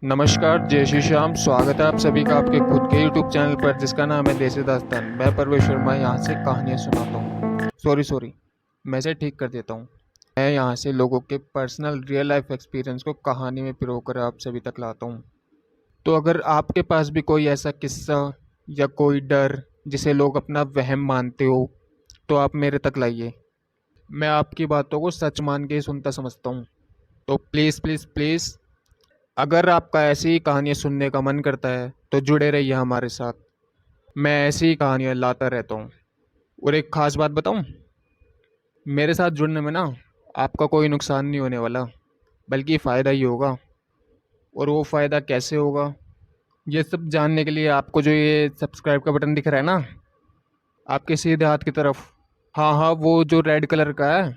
नमस्कार, जय श्री श्याम। स्वागत है आप सभी का आपके खुद के यूट्यूब चैनल पर जिसका नाम है देसी दास्तान। मैं परवेश शर्मा यहाँ से कहानियाँ सुनाता हूँ। सॉरी, मैं से ठीक कर देता हूँ। मैं यहाँ से लोगों के पर्सनल रियल लाइफ एक्सपीरियंस को कहानी में पिरो कर आप सभी तक लाता हूँ। तो अगर आपके पास भी कोई ऐसा किस्सा या कोई डर जिसे लोग अपना वहम मानते हो तो आप मेरे तक लाइए। मैं आपकी बातों को सच मान के ही सुनता समझता हूँ। तो प्लीज़ प्लीज़ प्लीज़, अगर आपका ऐसी ही कहानियाँ सुनने का मन करता है तो जुड़े रहिए हमारे साथ। मैं ऐसी ही कहानियाँ लाता रहता हूँ। और एक ख़ास बात बताऊँ, मेरे साथ जुड़ने में ना आपका कोई नुकसान नहीं होने वाला, बल्कि फ़ायदा ही होगा। और वो फ़ायदा कैसे होगा, ये सब जानने के लिए आपको जो ये सब्सक्राइब का बटन दिख रहा है ना आपके सीधे हाथ की तरफ, हाँ हाँ, वो जो रेड कलर का है,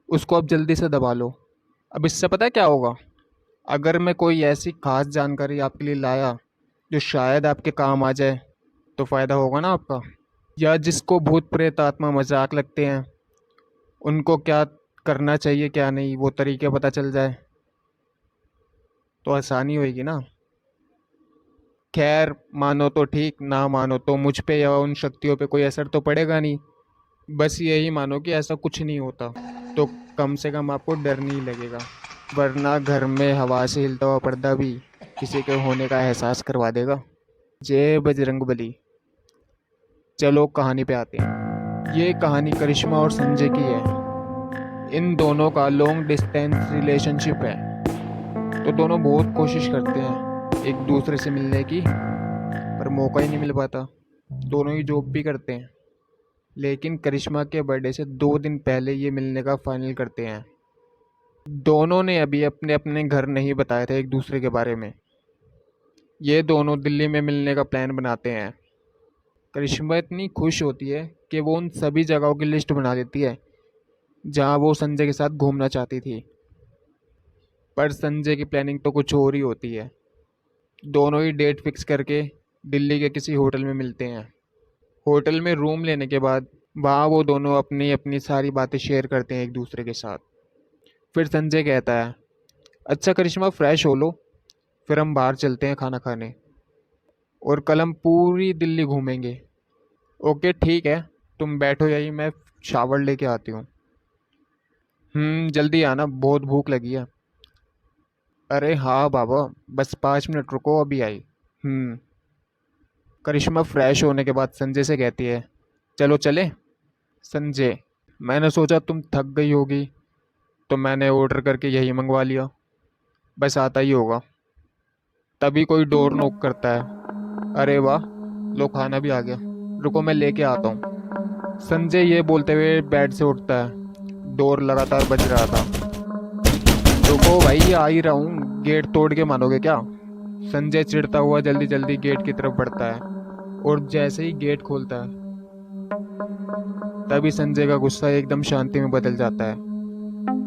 उसको आप जल्दी से दबा लो। अब इससे पता है क्या होगा, अगर मैं कोई ऐसी खास जानकारी आपके लिए लाया जो शायद आपके काम आ जाए तो फ़ायदा होगा ना आपका। या जिसको भूत प्रेत आत्मा मजाक लगते हैं, उनको क्या करना चाहिए क्या नहीं वो तरीके पता चल जाए तो आसानी होएगी ना। खैर, मानो तो ठीक, ना मानो तो मुझ पे या उन शक्तियों पे कोई असर तो पड़ेगा नहीं। बस यही मानो कि ऐसा कुछ नहीं होता, तो कम से कम आपको डर नहीं लगेगा। वरना घर में हवा से हिलता हुआ पर्दा भी किसी के होने का एहसास करवा देगा। जय बजरंगबली। चलो कहानी पे आते हैं। ये कहानी करिश्मा और संजय की है। इन दोनों का लॉन्ग डिस्टेंस रिलेशनशिप है। तो दोनों बहुत कोशिश करते हैं एक दूसरे से मिलने की, पर मौका ही नहीं मिल पाता। दोनों ही जॉब भी करते हैं, लेकिन करिश्मा के बर्थडे से 2 दिन पहले ये मिलने का फाइनल करते हैं। दोनों ने अभी अपने अपने घर नहीं बताए थे एक दूसरे के बारे में। ये दोनों दिल्ली में मिलने का प्लान बनाते हैं। करिश्मा इतनी खुश होती है कि वो उन सभी जगहों की लिस्ट बना देती है जहाँ वो संजय के साथ घूमना चाहती थी। पर संजय की प्लानिंग तो कुछ और ही होती है। दोनों ही डेट फिक्स करके दिल्ली के किसी होटल में मिलते हैं। होटल में रूम लेने के बाद वहाँ वो दोनों अपनी अपनी सारी बातें शेयर करते हैं एक दूसरे के साथ। फिर संजय कहता है, अच्छा करिश्मा, फ्रेश हो लो, फिर हम बाहर चलते हैं खाना खाने, और कल हम पूरी दिल्ली घूमेंगे। ओके ठीक है, तुम बैठो यहीं, मैं शावर लेके आती हूँ। जल्दी आना, बहुत भूख लगी है। अरे हाँ बाबा, बस 5 मिनट रुको, अभी आई। हम्म करिश्मा फ्रेश होने के बाद संजय से कहती है, चलो चले। संजय, मैंने सोचा तुम थक गई होगी तो मैंने ऑर्डर करके यही मंगवा लिया, बस आता ही होगा। तभी कोई डोर नॉक करता है। अरे वाह, लो खाना भी आ गया, रुको मैं लेके आता हूँ। संजय ये बोलते हुए बेड से उठता है। डोर लगातार बज रहा था। रुको भाई, आ ही रहा हूँ, गेट तोड़ के मानोगे क्या। संजय चिढ़ता हुआ जल्दी जल्दी गेट की तरफ बढ़ता है, और जैसे ही गेट खोलता है तभी संजय का गुस्सा एकदम शांति में बदल जाता है,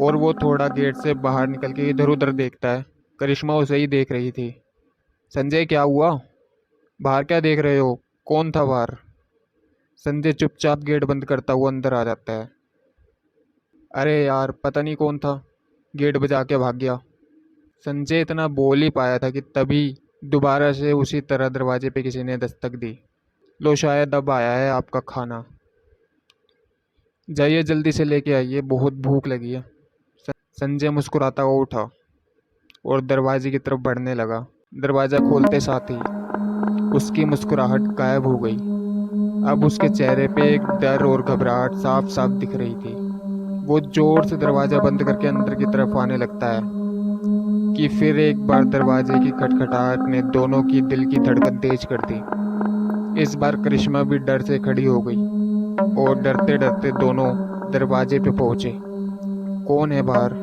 और वो थोड़ा गेट से बाहर निकल के इधर उधर देखता है। करिश्मा उसे ही देख रही थी। संजय, क्या हुआ? बाहर क्या देख रहे हो? कौन था बाहर? संजय चुपचाप गेट बंद करता हुआ अंदर आ जाता है। अरे यार, पता नहीं कौन था, गेट बजा के भाग गया। संजय इतना बोल ही पाया था कि तभी दोबारा से उसी तरह दरवाजे पे किसी ने दस्तक दी। लो, शायद अब आया है आपका खाना, जाइए जल्दी से लेके आइए, बहुत भूख लगी है। संजय मुस्कुराता हुआ उठा और दरवाजे की तरफ बढ़ने लगा। दरवाज़ा खोलते साथ ही उसकी मुस्कुराहट गायब हो गई। अब उसके चेहरे पे एक डर और घबराहट साफ साफ दिख रही थी। वो जोर से दरवाज़ा बंद करके अंदर की तरफ आने लगता है कि फिर एक बार दरवाजे की खटखटाहट ने दोनों की दिल की धड़कन तेज कर दी। इस बार करिश्मा भी डर से खड़ी हो गई, और डरते डरते दोनों दरवाजे पे पहुंचे। कौन है बाहर?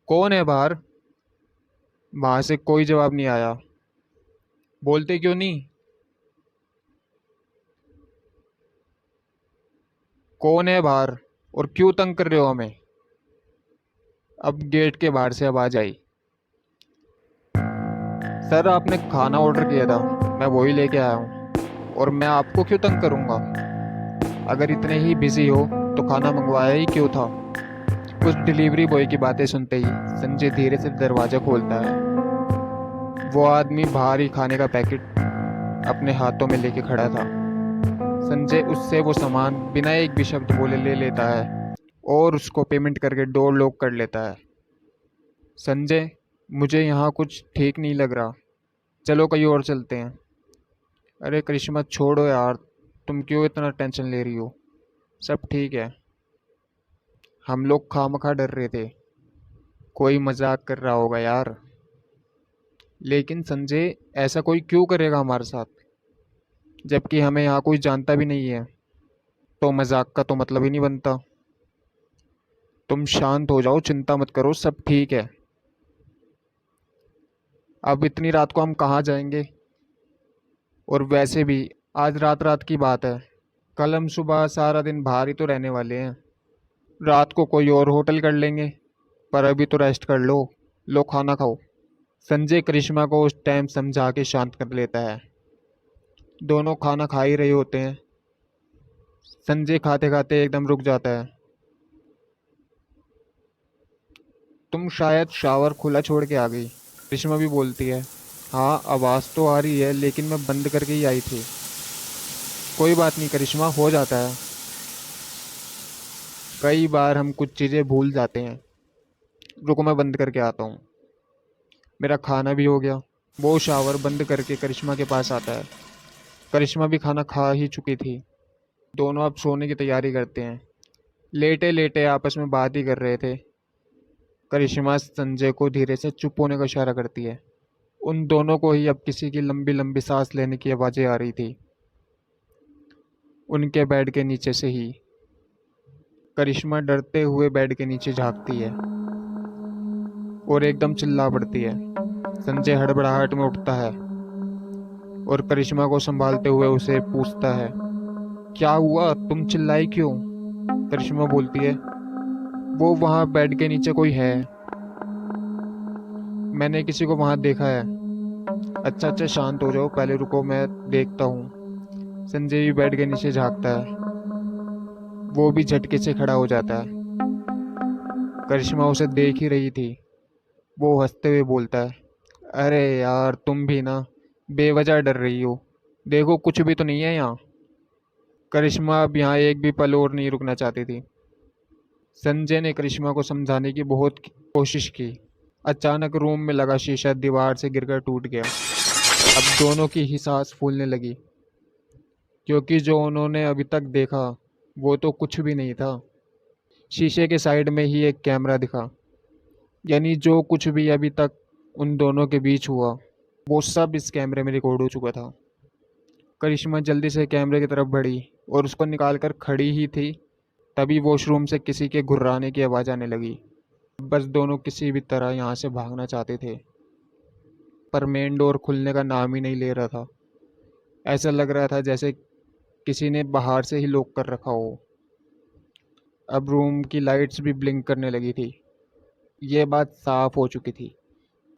कौन है बाहर? वहां से कोई जवाब नहीं आया। बोलते क्यों नहीं? कौन है बाहर, और क्यों तंग कर रहे हो हमें? अब गेट के बाहर से आवाज आई, सर आपने खाना ऑर्डर किया था, मैं वही लेके आया हूँ, और मैं आपको क्यों तंग करूँगा? अगर इतने ही बिजी हो तो खाना मंगवाया ही क्यों था? उस डिलीवरी बॉय की बातें सुनते ही संजय धीरे से दरवाज़ा खोलता है। वो आदमी भारी खाने का पैकेट अपने हाथों में लेके खड़ा था। संजय उससे वो सामान बिना एक भी शब्द बोले ले लेता है और उसको पेमेंट करके डोर लॉक कर लेता है। संजय, मुझे यहाँ कुछ ठीक नहीं लग रहा, चलो कहीं और चलते हैं। अरे करिश्मा छोड़ो यार, तुम क्यों इतना टेंशन ले रही हो? सब ठीक है। हम लोग खामखा डर रहे थे, कोई मजाक कर रहा होगा यार। लेकिन संजय, ऐसा कोई क्यों करेगा हमारे साथ, जबकि हमें यहाँ कोई जानता भी नहीं है? तो मजाक का तो मतलब ही नहीं बनता। तुम शांत हो जाओ, चिंता मत करो, सब ठीक है। अब इतनी रात को हम कहाँ जाएंगे? और वैसे भी आज रात रात की बात है, कल हम सुबह सारा दिन बाहर ही तो रहने वाले हैं। रात को कोई और होटल कर लेंगे, पर अभी तो रेस्ट कर लो। लो खाना खाओ। संजय करिश्मा को उस टाइम समझा के शांत कर लेता है। दोनों खाना खा ही रहे होते हैं। संजय खाते खाते एकदम रुक जाता है। तुम शायद शावर खुला छोड़ के आ गई, करिश्मा भी बोलती है। हाँ, आवाज़ तो आ रही है, लेकिन मैं बंद करके ही आई थी। कोई बात नहीं करिश्मा, हो जाता है। कई बार हम कुछ चीज़ें भूल जाते हैं। रुको मैं बंद करके आता हूँ। मेरा खाना भी हो गया। वो शावर बंद करके करिश्मा के पास आता है। करिश्मा भी खाना खा ही चुकी थी। दोनों अब सोने की तैयारी करते हैं। लेटे लेटे आपस में बात ही कर रहे थे। करिश्मा संजय को धीरे से चुप होने का इशारा करती है। उन दोनों को ही अब किसी की लंबी लंबी सांस लेने की आवाज़ें आ रही थी, उनके बेड के नीचे से ही। करिश्मा डरते हुए बेड के नीचे झांकती है और एकदम चिल्ला पड़ती है। संजय हड़बड़ाहट में उठता है और करिश्मा को संभालते हुए उसे पूछता है, क्या हुआ, तुम चिल्लाई क्यों? करिश्मा बोलती है, वो वहाँ बेड के नीचे कोई है, मैंने किसी को वहाँ देखा है। अच्छा अच्छा शांत हो जाओ, पहले रुको मैं देखता हूँ। संजय भी बेड के नीचे झांकता है। वो भी झटके से खड़ा हो जाता है। करिश्मा उसे देख ही रही थी। वो हंसते हुए बोलता है, अरे यार तुम भी ना, बेवजह डर रही हो। देखो कुछ भी तो नहीं है यहाँ। करिश्मा अब यहाँ एक भी पल और नहीं रुकना चाहती थी। संजय ने करिश्मा को समझाने की बहुत कोशिश की। अचानक रूम में लगा शीशा दीवार से गिरकर टूट गया। अब दोनों की ही सांस फूलने लगी, क्योंकि जो उन्होंने अभी तक देखा वो तो कुछ भी नहीं था। शीशे के साइड में ही एक कैमरा दिखा, यानी जो कुछ भी अभी तक उन दोनों के बीच हुआ वो सब इस कैमरे में रिकॉर्ड हो चुका था। करिश्मा जल्दी से कैमरे की तरफ बढ़ी और उसको निकाल कर खड़ी ही थी, तभी वॉशरूम से किसी के घुर्राने की आवाज़ आने लगी। बस दोनों किसी भी तरह यहाँ से भागना चाहते थे, पर मेन डोर खुलने का नाम ही नहीं ले रहा था। ऐसा लग रहा था जैसे किसी ने बाहर से ही लॉक कर रखा हो। अब रूम की लाइट्स भी ब्लिंक करने लगी थी। ये बात साफ हो चुकी थी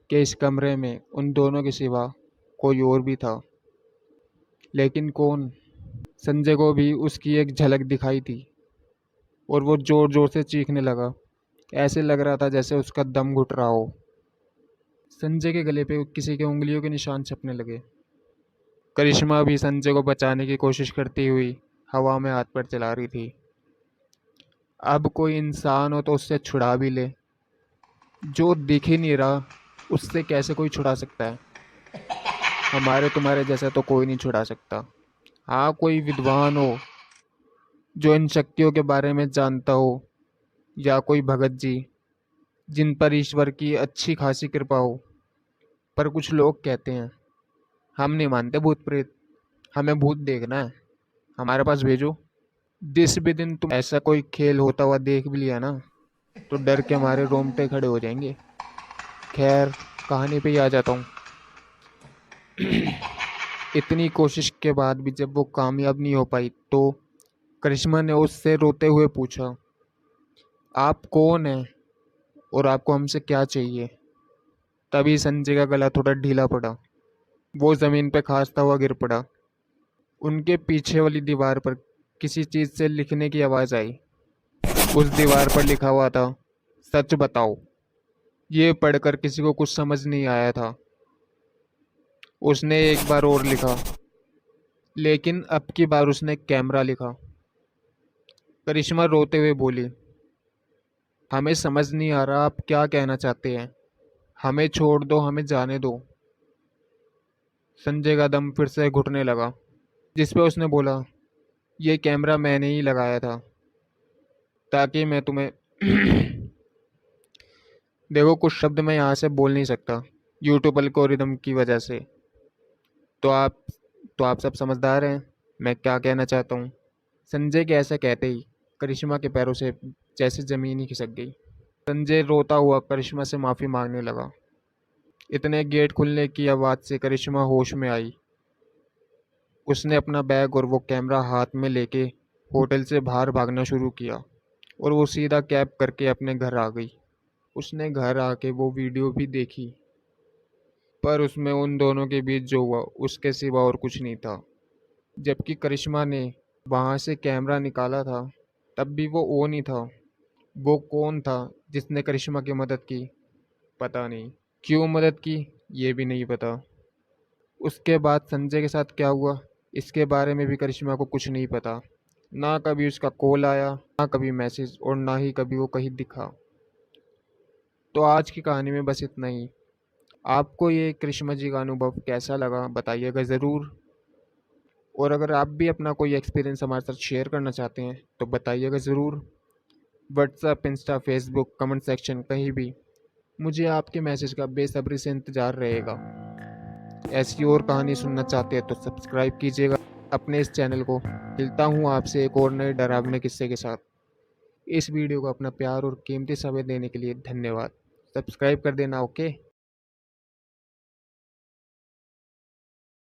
कि इस कमरे में उन दोनों के सिवा कोई और भी था। लेकिन कौन? संजय को भी उसकी एक झलक दिखाई थी और वो ज़ोर ज़ोर से चीखने लगा। ऐसे लग रहा था जैसे उसका दम घुट रहा हो। संजय के गले पे किसी के उंगलियों के निशान छपने लगे। करिश्मा भी संजय को बचाने की कोशिश करती हुई हवा में हाथ पैर चला रही थी। अब कोई इंसान हो तो उससे छुड़ा भी ले, जो दिख ही नहीं रहा उससे कैसे कोई छुड़ा सकता है? हमारे तुम्हारे जैसा तो कोई नहीं छुड़ा सकता। हाँ, कोई विद्वान हो जो इन शक्तियों के बारे में जानता हो, या कोई भगत जी जिन पर ईश्वर की अच्छी खासी कृपा हो। पर कुछ लोग कहते हैं, हम नहीं मानते भूत प्रेत, हमें भूत देखना है, हमारे पास भेजो। जिस भी दिन तुम ऐसा कोई खेल होता हुआ देख भी लिया ना, तो डर के हमारे रोंगटे खड़े हो जाएंगे। खैर, कहानी पे ही आ जाता हूँ। इतनी कोशिश के बाद भी जब वो कामयाब नहीं हो पाई, तो करिश्मा ने उससे रोते हुए पूछा, आप कौन हैं और आपको हमसे क्या चाहिए? तभी संजय का गला थोड़ा ढीला पड़ा। वो ज़मीन पे खांसता हुआ गिर पड़ा। उनके पीछे वाली दीवार पर किसी चीज़ से लिखने की आवाज़ आई। उस दीवार पर लिखा हुआ था, सच बताओ। ये पढ़कर किसी को कुछ समझ नहीं आया था। उसने एक बार और लिखा, लेकिन अब की बार उसने कैमरा लिखा। करिश्मा रोते हुए बोली, हमें समझ नहीं आ रहा आप क्या कहना चाहते हैं, हमें छोड़ दो, हमें जाने दो। संजय का दम फिर से घुटने लगा, जिस पे उसने बोला, ये कैमरा मैंने ही लगाया था ताकि मैं तुम्हें देखो, कुछ शब्द मैं यहाँ से बोल नहीं सकता यूट्यूब एल्गोरिदम की वजह से। तो आप तो आप सब समझदार हैं मैं क्या कहना चाहता हूँ। संजय के ऐसा कहते ही करिश्मा के पैरों से जैसे ज़मीन ही खिसक गई। संजय रोता हुआ करिश्मा से माफ़ी मांगने लगा। इतने गेट खुलने की आवाज़ से करिश्मा होश में आई। उसने अपना बैग और वो कैमरा हाथ में लेके होटल से बाहर भागना शुरू किया और वो सीधा कैब करके अपने घर आ गई। उसने घर आके वो वीडियो भी देखी, पर उसमें उन दोनों के बीच जो हुआ उसके सिवा और कुछ नहीं था। जबकि करिश्मा ने वहाँ से कैमरा निकाला था, तब भी वो नहीं था। वो कौन था जिसने करिश्मा की मदद की? पता नहीं। क्यों मदद की? ये भी नहीं पता। उसके बाद संजय के साथ क्या हुआ, इसके बारे में भी करिश्मा को कुछ नहीं पता। ना कभी उसका कॉल आया, ना कभी मैसेज, और ना ही कभी वो कहीं दिखा। तो आज की कहानी में बस इतना ही। आपको ये करिश्मा जी का अनुभव कैसा लगा बताइएगा ज़रूर। और अगर आप भी अपना कोई एक्सपीरियंस हमारे साथ शेयर करना चाहते हैं तो बताइएगा ज़रूर। WhatsApp, Insta, Facebook, comment section, कहीं भी मुझे आपके मैसेज का बेसब्री से इंतज़ार रहेगा। ऐसी और कहानी सुनना चाहते हैं तो सब्सक्राइब कीजिएगा अपने इस चैनल को। मिलता हूँ आपसे एक और नए डरावने किस्से के साथ। इस वीडियो को अपना प्यार और कीमती समय देने के लिए धन्यवाद। सब्सक्राइब कर देना, ओके।